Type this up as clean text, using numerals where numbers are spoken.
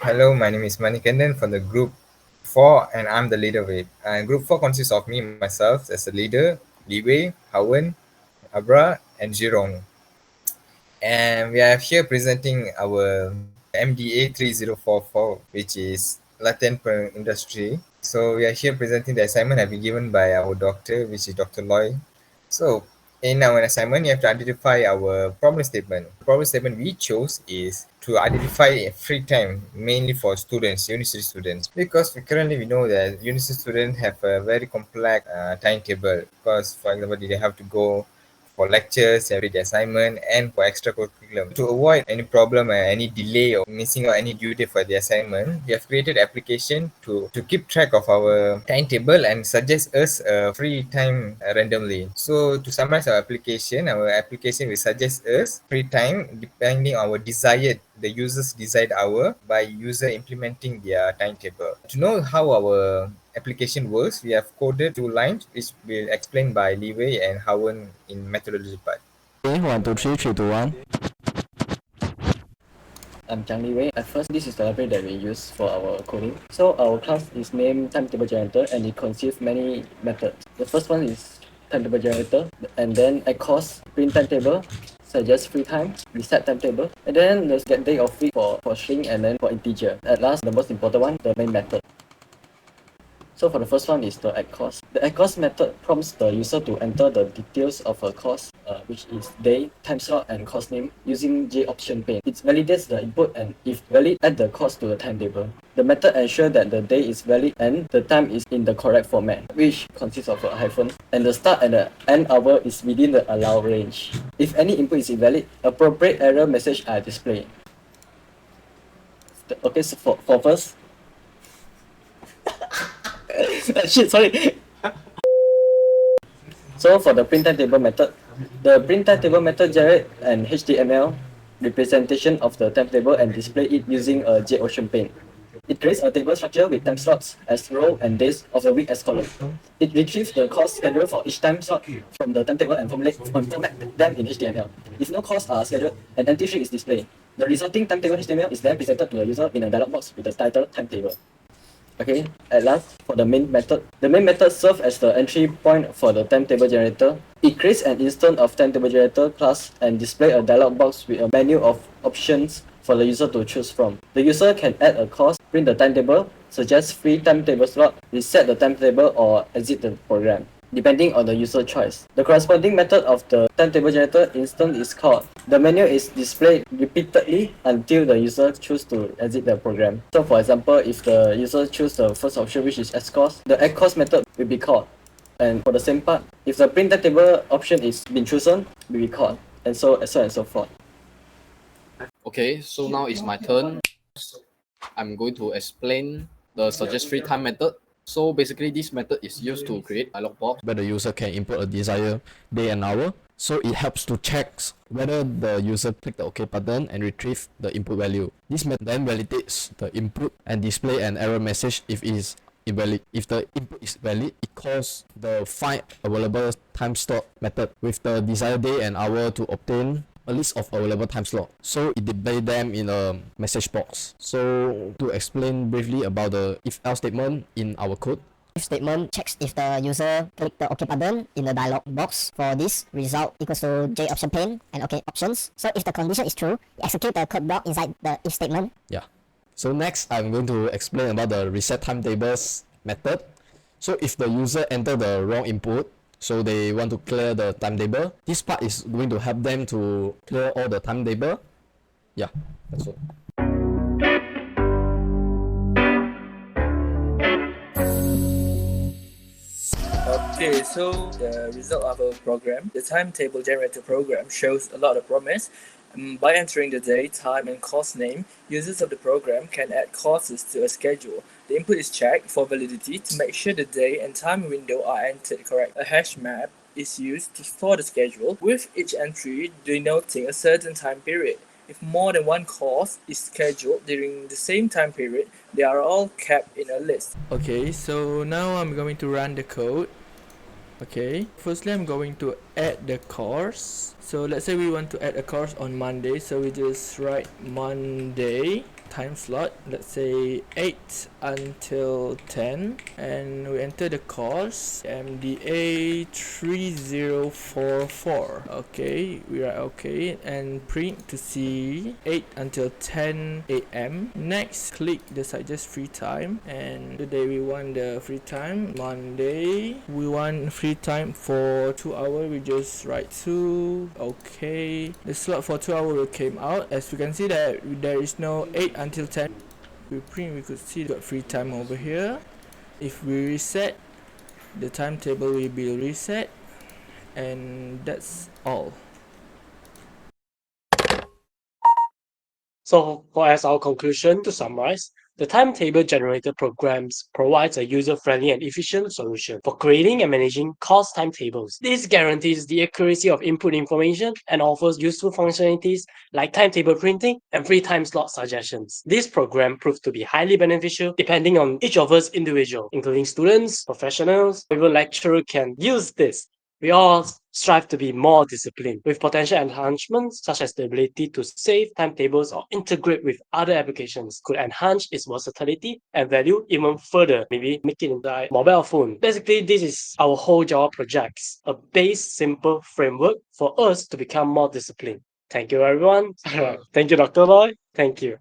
Hello, my name is Manikandan from the group 4 and I'm the leader of it. Group 4 consists of me, myself as a leader, Li Wei, Haw Wen, Abrar and XueRong. And we are here presenting our MDA 3044, which is Latin per Industry. So we are here presenting the assignment have been given by our doctor, which is Dr. Loy. So in our assignment, you have to identify our problem statement. The problem statement we chose is to identify a free time, mainly for students, university students, because we know that university students have a very complex timetable. Because, for example, they have to go for lectures, every assignment, and for extracurriculum. To avoid any problem or any delay or missing out any due date for the assignment, we have created application to keep track of our timetable and suggest us a free time randomly. So to summarize our application will suggest us free time depending on our the user's desired hour by user implementing their timetable. To know how our application works, we have coded 2 lines which will explain by Li Wei and Hawen in methodology part. Okay, 1, 2, 3, 2, 1. I'm Chong Wei. At first, this is the library that we use for our coding. So our class is named timetable generator and it consists many methods. The first one is timetable generator, and then add cost, print timetable, suggest free time, reset timetable, and then there's get day of week for string and then for integer. At last, the most important one, the main method. So for the first one is the add cost. The add cost method prompts the user to enter the details of a course, which is day, time slot, and course name using J option pane. It validates the input and if valid, add the course to the timetable. The method ensures that the day is valid and the time is in the correct format, which consists of a hyphen, and the start and the end hour is within the allowed range. If any input is invalid, appropriate error message are displayed. Okay, so for first, shit, sorry. So for the print timetable method, the print timetable method generate an HTML representation of the timetable and display it using a JOcean pane. It creates a table structure with time slots as row and days of the week as column. It retrieves the course schedule for each time slot from the timetable and format them in HTML. If no course are scheduled, an empty string is displayed. The resulting timetable HTML is then presented to the user in a dialog box with the title timetable. Okay, at last, for the main method. The main method serves as the entry point for the timetable generator. It creates an instance of timetable generator class and display a dialog box with a menu of options for the user to choose from. The user can add a course, print the timetable, suggest free timetable slot, reset the timetable, or exit the program, depending on the user choice. The corresponding method of the timetable generator instance is called. The menu is displayed repeatedly until the user chooses to exit the program. So for example, if the user chooses the first option, which is XCost, the XCost method will be called. And for the same part, if the print timetable option is been chosen, will be called, and so on and so forth. Okay, so now it's my turn. I'm going to explain the suggest free time method. So basically this method is used to create a dialog box Where the user can input a desired day and hour. So it helps to check whether the user click the OK button and retrieve the input value. This method then validates the input and display an error message if it is invalid. If the input is valid, it calls the find available time slot method with the desired day and hour to obtain a list of available time slot. So it display them in a message box. So to explain briefly about the if else statement in our code. If statement checks if the user click the OK button in the dialog box. For this, result equals to J option pane and OK options. So if the condition is true, execute the code block inside the if statement. Yeah. So next, I'm going to explain about the reset timetables method. So if the user enter the wrong input, so they want to clear the timetable, this part is going to help them to clear all the timetable. Yeah, that's all. Okay, so the result of our program, the timetable generator program, shows a lot of promise. By entering the day, time, and course name, users of the program can add courses to a schedule. The input is checked for validity to make sure the day and time window are entered correct. A hash map is used to store the schedule, with each entry denoting a certain time period. If more than one course is scheduled during the same time period, they are all kept in a list. Okay, so now I'm going to run the code. Okay, firstly I'm going to add the course. So let's say we want to add a course on Monday, so we just write Monday time slot, let's say 8 until 10, and we enter the course MDA 3044. Okay, we are okay, and print to see 8 until 10 a.m. Next, click the suggest free time, and today we want the free time. Monday we want free time for 2 hours. We just write 2. Okay, the slot for 2 hours came out. As we can see that there is no 8 until 10. We print, we could see got free time over here. If we reset, the timetable will be reset, and that's all. So, as our conclusion, to summarize, the timetable generator programs provides a user-friendly and efficient solution for creating and managing course timetables. This guarantees the accuracy of input information and offers useful functionalities like timetable printing and free time slot suggestions. This program proved to be highly beneficial depending on each of us individual, including students, professionals, even lecturer can use this. We all strive to be more disciplined, with potential enhancements such as the ability to save timetables or integrate with other applications could enhance its versatility and value even further, maybe make it into a mobile phone. Basically, this is our whole Java projects, a base simple framework for us to become more disciplined. Thank you everyone. Thank you Dr. Loy. Thank you.